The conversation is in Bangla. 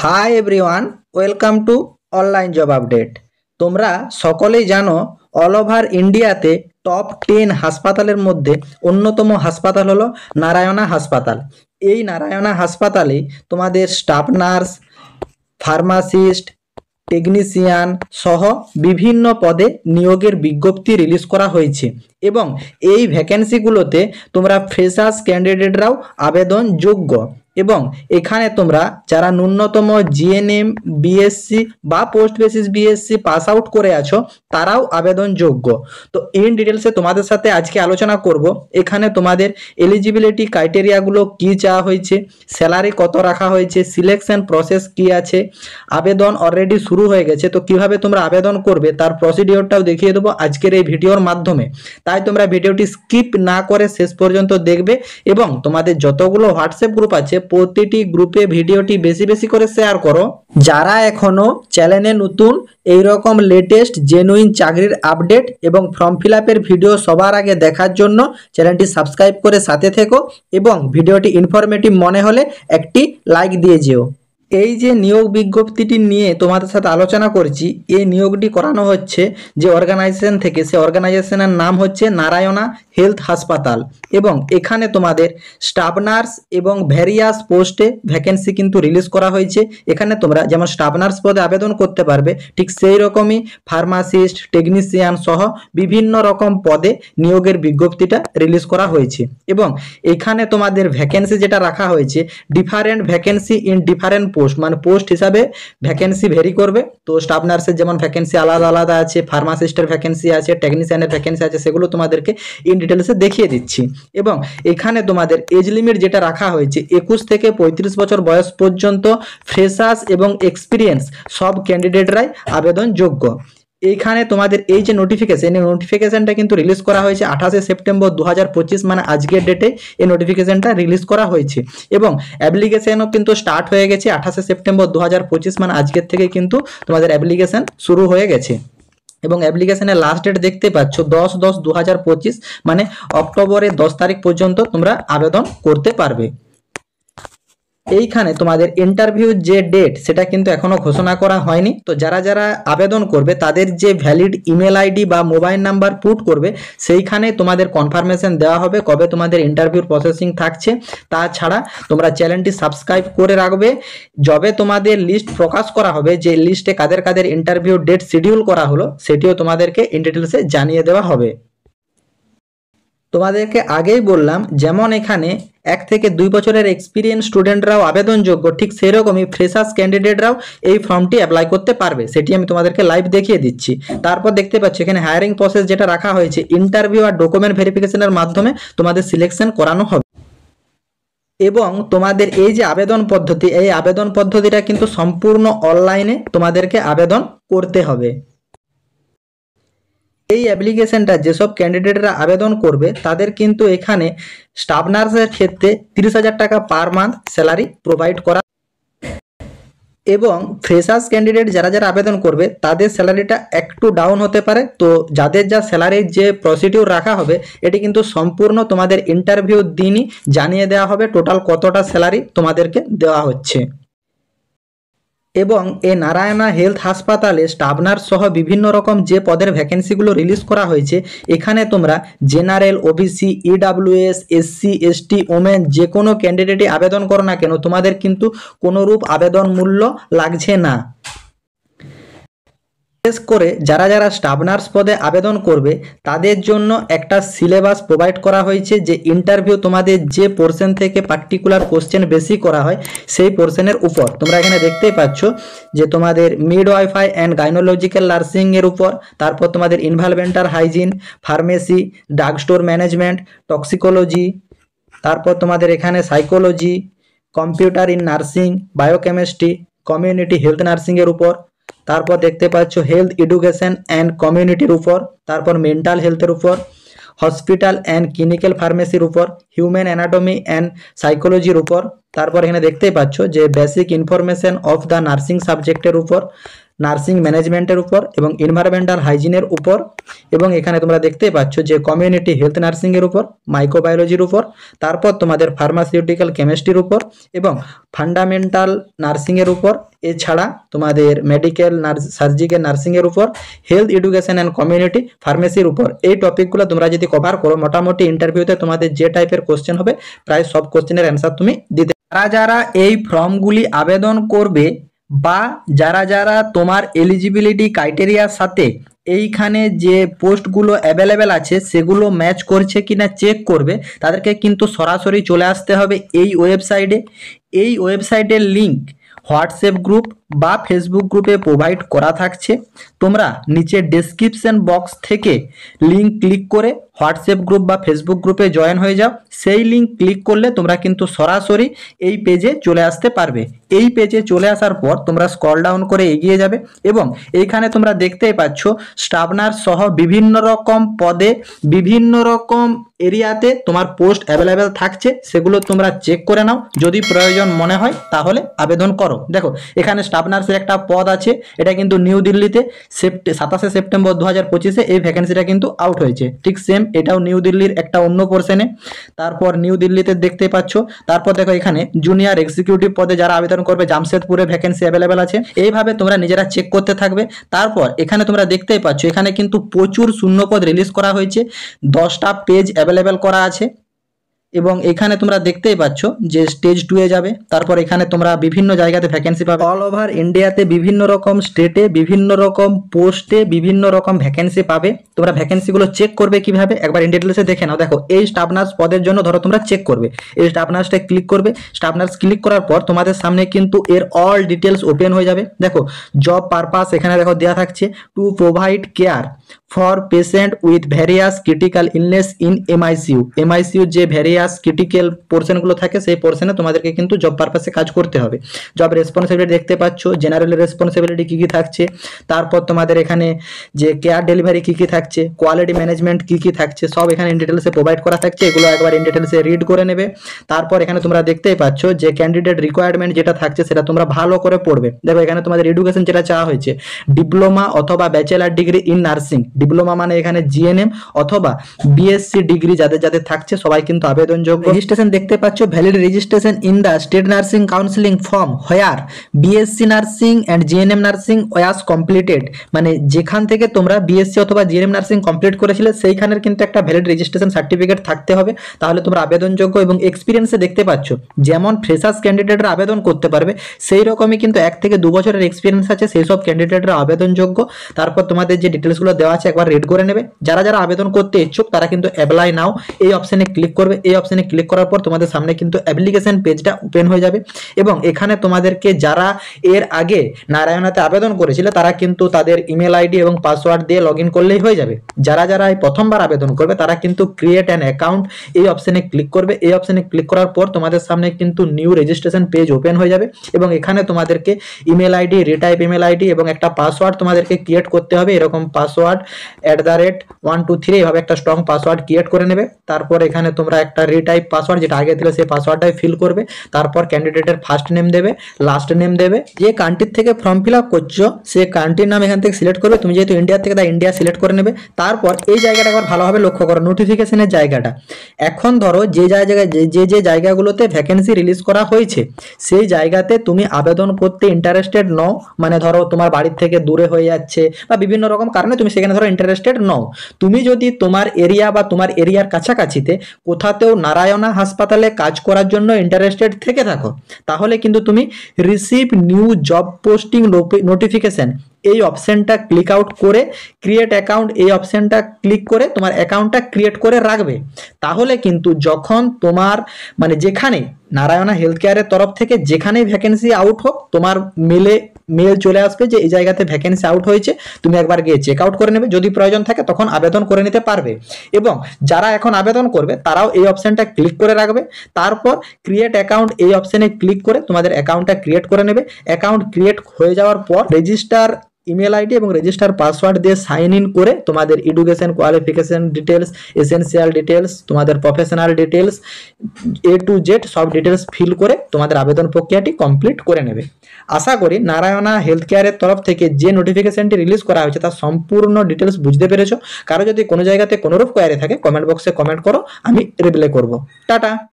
Hi everyone, welcome to online job update. তোমরা সকলেই জানো অল ওভার ইন্ডিয়াতে টপ 10 হাসপাতালের মধ্যে অন্যতম হাসপাতাল হলো নারায়ণা হাসপাতাল। এই নারায়ণা হাসপাতালে তোমাদের স্টাফ নার্স, ফার্মাসিস্ট, টেকনিশিয়ান সহ বিভিন্ন পদে নিয়োগের বিজ্ঞপ্তি রিলিজ করা হয়েছে এবং এই ভ্যাকেন্সিগুলোতে তোমরা ফ্রেশার্স ক্যান্ডিডেটরাও আবেদনযোগ্য এবং এখানে তোমরা যারা ন্যূনতম জিএনএম বিএসসি বা post basis BSc pass out করে আছো তারাও আবেদনযোগ্য। তো ইন ডিটেলসে তোমাদের সাথে আজকে আলোচনা করব। এখানে তোমাদের এলিজিবিলিটি ক্রাইটেরিয়াগুলো কি চাওয়া হয়েছে, স্যালারি কত রাখা হয়েছে, সিলেকশন প্রসেস কি আছে, আবেদন অলরেডি শুরু হয়ে গেছে তো কিভাবে তোমরা আবেদন করবে তার প্রসিডিওরটাও দেখিয়ে দেবো আজকের এই ভিডিওর মাধ্যমে। তাই তোমরা ভিডিওটি স্কিপ না করে শেষ পর্যন্ত দেখবে এবং তোমাদের যতগুলো হোয়াটসঅ্যাপ গ্রুপ আছে প্রতিটি গ্রুপে ভিডিওটি বেশি বেশি করে শেয়ার করো। যারা এখনো চ্যানেলে নতুন এইরকম লেটেস্ট জেনুইন চাকরির আপডেট এবং ফর্ম ফিল আপের ভিডিও সবার আগে দেখার জন্য চ্যানেলটি সাবস্ক্রাইব করে সাথে থেকো এবং ভিডিওটি ইনফরমেটিভ মনে হলে একটি লাইক দিয়ে যেও। এই যে নিয়োগ বিজ্ঞপ্তিটি নিয়ে তোমাদের সাথে আলোচনা করছি, এই নিয়োগটি করানো হচ্ছে যে অর্গানাইজেশন থেকে, সে অর্গানাইজেশনের নাম হচ্ছে নারায়ণা হেলথ হাসপাতাল এবং এখানে তোমাদের স্টাফ নার্স এবং ভ্যারিয়াস পোস্টে ভ্যাকেন্সি কিন্তু রিলিজ করা হয়েছে। এখানে তোমরা যেমন স্টাফ নার্স পদে আবেদন করতে পারবে, ঠিক সেই রকমই ফার্মাসিস্ট, টেকনিশিয়ান সহ বিভিন্ন রকম পদে নিয়োগের বিজ্ঞপ্তিটা রিলিজ করা হয়েছে এবং এখানে তোমাদের ভ্যাকেন্সি যেটা রাখা হয়েছে different vacancy in different post, মানে পোস্ট হিসাবে ভ্যাকেন্সি ভেরি করবে। তো স্টাফ নার্সের যেমন ভ্যাকেন্সি আলাদা আলাদা আছে, ফার্মাসিস্টের ভ্যাকেন্সি আছে, টেকনিশিয়ানের ভ্যাকেন্সি আছে, সেগুলো তোমাদেরকে ইন ডিটেলসে দেখিয়ে দিচ্ছি। এবং এখানে তোমাদের এজ লিমিট যেটা রাখা হয়েছে 21 থেকে 35 বছর বয়স পর্যন্ত ফ্রেশার্স এবং এক্সপিরিয়েন্স সব ক্যান্ডিডেটরাই আবেদনযোগ্য। এইখানে তোমাদের এই যে নোটিফিকেশনটা কিন্তু রিলিজ করা হয়েছে 28 সেপ্টেম্বর 2025, মানে আজকের ডেটে এই নোটিফিকেশনটা রিলিজ করা হয়েছে এবং অ্যাপ্লিকেশনও কিন্তু স্টার্ট হয়ে গেছে 28 সেপ্টেম্বর 2025, মানে আজকের থেকে কিন্তু তোমাদের অ্যাপ্লিকেশন শুরু হয়ে গেছে এবং অ্যাপ্লিকেশনের লাস্ট ডেট দেখতে পাচ্ছ 10/10/2025, মানে অক্টোবরের 10 তারিখ পর্যন্ত তোমরা আবেদন করতে পারবে। এইখানে তোমাদের ইন্টারভিউ যে ডেট সেটা কিন্তু এখনো ঘোষণা করা হয়নি। তো যারা যারা আবেদন করবে তাদের যে ভ্যালিড ইমেল আইডি বা মোবাইল নাম্বার পুট করবে সেইখানে তোমাদের কনফার্মেশন দেওয়া হবে কবে তোমাদের ইন্টারভিউর প্রসেসিং থাকছে। তাছাড়া তোমরা চ্যানেলটি সাবস্ক্রাইব করে রাখবে, যবে তোমাদের লিস্ট প্রকাশ করা হবে যে লিস্টে কাদের কাদের ইন্টারভিউ ডেট শিডিউল করা হলো সেটিও তোমাদেরকে ইন ডিটেলসে জানিয়ে দেওয়া হবে। তোমাদেরকে আগেই বললাম যেমন এখানে 1 থেকে 2 বছরের এক্সপিরিয়েন্স স্টুডেন্টরাও আবেদনযোগ্য, ঠিক সেরকমই ফ্রেশার্স ক্যান্ডিডেটরাও এই ফর্মটি অ্যাপ্লাই করতে পারবে, সেটি আমি তোমাদেরকে লাইভ দেখিয়ে দিচ্ছি। তারপর দেখতে পাচ্ছ এখানে হায়ারিং প্রসেস যেটা রাখা হয়েছে, ইন্টারভিউ আর ডকুমেন্ট ভেরিফিকেশনের মাধ্যমে তোমাদের সিলেকশন করানো হবে এবং তোমাদের এই যে আবেদন পদ্ধতি, এই আবেদন পদ্ধতিটা কিন্তু সম্পূর্ণ অনলাইনে তোমাদেরকে আবেদন করতে হবে। এই অ্যাপ্লিকেশনটা যেসব ক্যান্ডিডেটরা আবেদন করবে তাদের কিন্তু এখানে স্টাফ নার্সের ক্ষেত্রে 30,000 টাকা পার মান্থ স্যালারি প্রোভাইড করা এবং ফ্রেশার্স ক্যান্ডিডেট যারা যারা আবেদন করবে তাদের স্যালারিটা একটু ডাউন হতে পারে। তো যাদের যা স্যালারির যে প্রসিডিউর রাখা হবে এটি কিন্তু সম্পূর্ণ তোমাদের ইন্টারভিউ দিনই জানিয়ে দেওয়া হবে টোটাল কতটা স্যালারি তোমাদেরকে দেওয়া হচ্ছে। এবং এই নারায়ণা হেলথ হাসপাতালে স্টাফ নার্স সহ বিভিন্ন রকম যে পদের ভ্যাকেন্সিগুলো রিলিজ করা হয়েছে এখানে তোমরা general, OBC, EWS, SC, ST, women যে কোনো ক্যান্ডিডেটই আবেদন করো না কেন তোমাদের কিন্তু কোনোরূপ আবেদন মূল্য লাগছে না। বিশেষ করে যারা যারা স্টাফ নার্স পদে আবেদন করবে তাদের জন্য একটা সিলেবাস প্রোভাইড করা হয়েছে যে ইন্টারভিউ তোমাদের যে পোর্শন থেকে পার্টিকুলার কোশ্চেন বেশি করা হয় সেই পোর্শনের উপর। তোমরা এখানে দেখতেই পাচ্ছ যে তোমাদের মিডওয়াইফাই অ্যান্ড গাইনোলজিক্যাল নার্সিং এর উপর, তারপর তোমাদের environmental hygiene, pharmacy, drug store management, toxicology, তারপর তোমাদের এখানে psychology, computer in nursing, biochemistry, community health nursing এর উপর, তারপর দেখতে পাচ্ছ হেলথ এডুকেশন অ্যান্ড কমিউনিটির উপর, তারপর মেন্টাল হেলথের উপর, হসপিটাল অ্যান্ড ক্লিনিক্যাল ফার্মেসির উপর, হিউম্যান অ্যানাটমি অ্যান্ড সাইকোলজির উপর, তারপর এখানে দেখতেই পাচ্ছ যে basic information of the nursing সাবজেক্টের উপর, নার্সিং ম্যানেজমেন্টের উপর এবং এনভায়রনমেন্টাল হাইজিনের উপর, এবং এখানে তোমরা দেখতেই পাচ্ছ যে কমিউনিটি হেলথ নার্সিং এর উপর, মাইক্রোবায়োলজির উপর, তারপর তোমাদের ফার্মাসিউটিক্যাল কেমিস্ট্রির উপর এবং ফান্ডামেন্টাল নার্সিং এর উপর, এছাড়া তোমাদের মেডিকেল সার্জিক্যাল নার্সিং এর উপর, হেলথ এডুকেশন অ্যান্ড কমিউনিটি ফার্মেসির উপর। এই টপিকগুলো তোমরা যদি কভার করো, মোটামুটি ইন্টারভিউতে তোমাদের যে টাইপের কোশ্চেন হবে প্রায় সব কোশ্চেনের অ্যান্সার তুমি দিতে। যারা এই ফর্মগুলি আবেদন করবে বা যারা তোমার এলিজিবিলিটি ক্রাইটেরিয়ার সাথে এইখানে যে পোস্টগুলো অ্যাভেলেবেল আছে সেগুলো ম্যাচ করছে কিনা চেক করবে, তাদেরকে কিন্তু সরাসরি চলে আসতে হবে এই ওয়েবসাইটে। এই ওয়েবসাইটের লিঙ্ক হোয়াটসঅ্যাপ গ্রুপ বা ফেসবুক গ্রুপে প্রোভাইড করা থাকছে। তোমরা নিচে ডেসক্রিপশন বক্স থেকে লিঙ্ক ক্লিক করে হোয়াটসঅ্যাপ গ্রুপ বা ফেসবুক গ্রুপে জয়েন হয়ে যাও। সেই লিঙ্ক ক্লিক করলে তোমরা কিন্তু সরাসরি এই পেজে চলে আসতে পারবে। এই পেজে চলে আসার পর তোমরা স্ক্রল ডাউন করে এগিয়ে যাবে এবং এইখানে তোমরা দেখতেই পাচ্ছ স্টাফ নার্স সহ বিভিন্ন রকম পদে বিভিন্ন রকম এরিয়াতে তোমার পোস্ট অ্যাভেলেবেল থাকছে, সেগুলো তোমরা চেক করে নাও। যদি প্রয়োজন মনে হয় তাহলে আবেদন করো। দেখো এখানে স্টাফ নার্সের একটা পদ আছে, এটা কিন্তু নিউ দিল্লিতে 27শে সেপ্টেম্বর 2025-এ এই ভ্যাকেন্সিটা কিন্তু আউট হয়েছে। ঠিক সেম এটাও নিউ দিল্লির একটা অন্য পোর্শনে, তারপর নিউ দিল্লিতে দেখতে পাচ্ছ। তারপর দেখো এখানে জুনিয়র এক্সিকিউটিভ পদে যারা আবেদন করবে জামশেদপুরে ভ্যাকেন্সি অ্যাভেলেবেল আছে। এইভাবে তোমরা নিজেরা চেক করতে থাকবে। তারপর এখানে তোমরা দেখতেই পাচ্ছ এখানে কিন্তু প্রচুর শূন্যপদ রিলিজ করা হয়েছে, 10টা পেজ অ্যাভেলেবেল করা আছে এবং এখানে তোমরা দেখতেই পাচ্ছ যে স্টেজ 2 এ যাবে। তারপর এখানে তোমরা বিভিন্ন জায়গাতে ভ্যাকেন্সি পাবে, অল ওভার ইন্ডিয়াতে বিভিন্ন রকম স্টেটে বিভিন্ন রকম পোস্টে বিভিন্ন রকম ভ্যাকেন্সি পাবে। তোমরা ভ্যাকেন্সিগুলো চেক করবে কিভাবে একবার ইন ডিটেলসে দেখে নাও। দেখো এই স্টাফ নার্স পদের জন্য ধরো তোমরা চেক করবে, এই স্টাফ নার্সটা ক্লিক করবে। স্টাফ নার্স ক্লিক করার পর তোমাদের সামনে কিন্তু এর অল ডিটেলস ওপেন হয়ে যাবে। দেখো জব পারপাস এখানে দেখো দেওয়া থাকছে, to provide care for patient with various critical illness in MICU. MICU যে ভ্যারিয়াস ক্রিটিক্যাল পোর্শনগুলো থাকে সেই পোর্শনে তোমাদেরকে কিন্তু জব পারপাসে কাজ করতে হবে। জব রেসপন্সিবিলিটি দেখতে পাচ্ছ, জেনারেল রেসপন্সিবিলিটি কী কী থাকছে, তারপর তোমাদের এখানে যে কেয়ার ডেলিভারি কী কী থাকছে, কোয়ালিটি ম্যানেজমেন্ট কী কী থাকছে, সব এখানে ইন ডিটেলসে প্রোভাইড করা থাকছে। এগুলো একবার ইন ডিটেলসে রিড করে নেবে। তারপর এখানে তোমরা দেখতেই পাচ্ছ যে ক্যান্ডিডেট রিকোয়ারমেন্ট যেটা থাকছে সেটা তোমরা ভালো করে পড়বে। দেখো এখানে তোমাদের এডুকেশন যেটা চাওয়া হয়েছে ডিপ্লোমা অথবা bachelor degree in nursing. Diploma মানে এখানে জিএনএম অথবা বিএসসি ডিগ্রি যাদের যাদের থাকছে সবাই কিন্তু আবেদনযোগ্য। রেজিস্ট্রেশন দেখতে পাচ্ছ, valid registration in the state nursing counselling form where BSc nursing and GNM nursing was completed. মানে যেখান থেকে তোমরা বিএসসি অথবা জিএনএম নার্সিং কমপ্লিট করেছিলে সেইখানের কিন্তু একটা ভ্যালিড রেজিস্ট্রেশন সার্টিফিকেট থাকতে হবে, তাহলে তোমরা আবেদনযোগ্য। এবং এক্সপিরিয়েন্সে দেখতে পাচ্ছ যেমন ফ্রেশার্স ক্যান্ডিডেটরা আবেদন করতে পারবে সেই রকমই কিন্তু 1 থেকে 2 বছরের এক্সপিরিয়েন্স আছে সেই সব ক্যান্ডিডেটরা আবেদনযোগ্য। তারপর তোমাদের যে ডিটেলসগুলো দেওয়া আছে একবার রিড করে নেবে। যারা যারা আবেদন করতে ইচ্ছুক তারা কিন্তু অ্যাপ্লাই নাও এই অপশনে ক্লিক করবে। এই অপশনে ক্লিক করার পর তোমাদের সামনে কিন্তু অ্যাপ্লিকেশন পেজটা ওপেন হয়ে যাবে এবং এখানে তোমাদেরকে যারা এর আগে নারায়ণাতে আবেদন করেছিল তারা কিন্তু তাদের ইমেল আইডি এবং পাসওয়ার্ড দিয়ে লগ ইন করলেই হয়ে যাবে। যারা যারা এই প্রথমবার আবেদন করবে তারা কিন্তু ক্রিয়েট অ্যান অ্যাকাউন্ট এই অপশনে ক্লিক করবে। এই অপশনে ক্লিক করার পর তোমাদের সামনে কিন্তু নিউ রেজিস্ট্রেশন পেজ ওপেন হয়ে যাবে এবং এখানে তোমাদেরকে email ID, retype email ID এবং একটা পাসওয়ার্ড তোমাদেরকে ক্রিয়েট করতে হবে। এরকম পাসওয়ার্ড @123 এইভাবে একটা স্ট্রং পাসওয়ার্ড ক্রিয়েট করে নেবে। তারপর এখানে তোমরা একটা রিটাইপ পাসওয়ার্ড যেটা আগে ছিল সেই পাসওয়ার্ডটাই ফিল করবে। তারপর ক্যান্ডিডেটের ফার্স্ট নেম দেবে, লাস্ট নেম দেবে। যে কান্ট্রির থেকে ফর্ম ফিল আপ করছো সেই কান্ট্রির নাম এখান থেকে সিলেক্ট করবে। তুমি যেহেতু ইন্ডিয়া থেকে তাই ইন্ডিয়া সিলেক্ট করে নেবে। তারপর এই জায়গাটা একবার ভালোভাবে লক্ষ্য করো, নোটিফিকেশনের জায়গাটা। এখন ধরো যে জায়গায় যে জায়গাগুলোতে ভ্যাকেন্সি রিলিজ করা হয়েছে সেই জায়গাতে তুমি আবেদন করতে ইন্টারেস্টেড নও, মানে ধরো তোমার বাড়ির থেকে দূরে হয়ে যাচ্ছে বা বিভিন্ন রকম কারণে তুমি সেখানে ধরো ইন্টারেস্টেড নও। তুমি যদি তোমার এরিয়া বা তোমার এরিয়ার কাছাকাছিতে কোথাতেও নারায়ণা হাসপাতালে কাজ করার জন্য ইন্টারেস্টেড থেকে থাকো তাহলে কিন্তু তুমি receive new job posting notification এই অপশনটা ক্লিক আউট করে ক্রিয়েট অ্যাকাউন্ট এই অপশনটা ক্লিক করে তোমার অ্যাকাউন্টটা ক্রিয়েট করে রাখবে। তাহলে কিন্তু যখন তোমার মানে যেখানে নারায়ণা হেলথ কেয়ারের তরফ থেকে যেখানেই ভ্যাকেন্সি আউট হোক তোমার মেল চলে আসবে যে এই জায়গাতে ভ্যাকেন্সি আউট হয়েছে, তুমি একবার গিয়ে চেক আউট করে নেবে। যদি প্রয়োজন থাকে তখন আবেদন করে নিতে পারবে। এবং যারা এখন আবেদন করবে তারাও এই অপশনটা ক্লিক করে রাখবে। তারপর ক্রিয়েট অ্যাকাউন্ট এই অপশনে ক্লিক করে তোমাদের অ্যাকাউন্টটা ক্রিয়েট করে নেবে। অ্যাকাউন্ট ক্রিয়েট হয়ে যাওয়ার পর রেজিস্টার ইমেল আইডি এবং রেজিস্টার পাসওয়ার্ড দিয়ে সাইন ইন করে তোমাদের education qualification details, essential details, তোমাদের professional details A to Z সব ডিটেলস ফিল করে তোমাদের আবেদন প্রক্রিয়াটি কমপ্লিট করে নেবে। আশা করি নারায়ণা হেলথ কেয়ারের তরফ থেকে যে নোটিফিকেশনটি রিলিজ করা হয়েছে তার সম্পূর্ণ ডিটেলস বুঝতে পেরেছো। কারো যদি কোনো জায়গাতে কোনোরূপ কোয়ারি থাকে কমেন্ট বক্সে কমেন্ট করো, আমি রিপ্লাই করব। টাটা।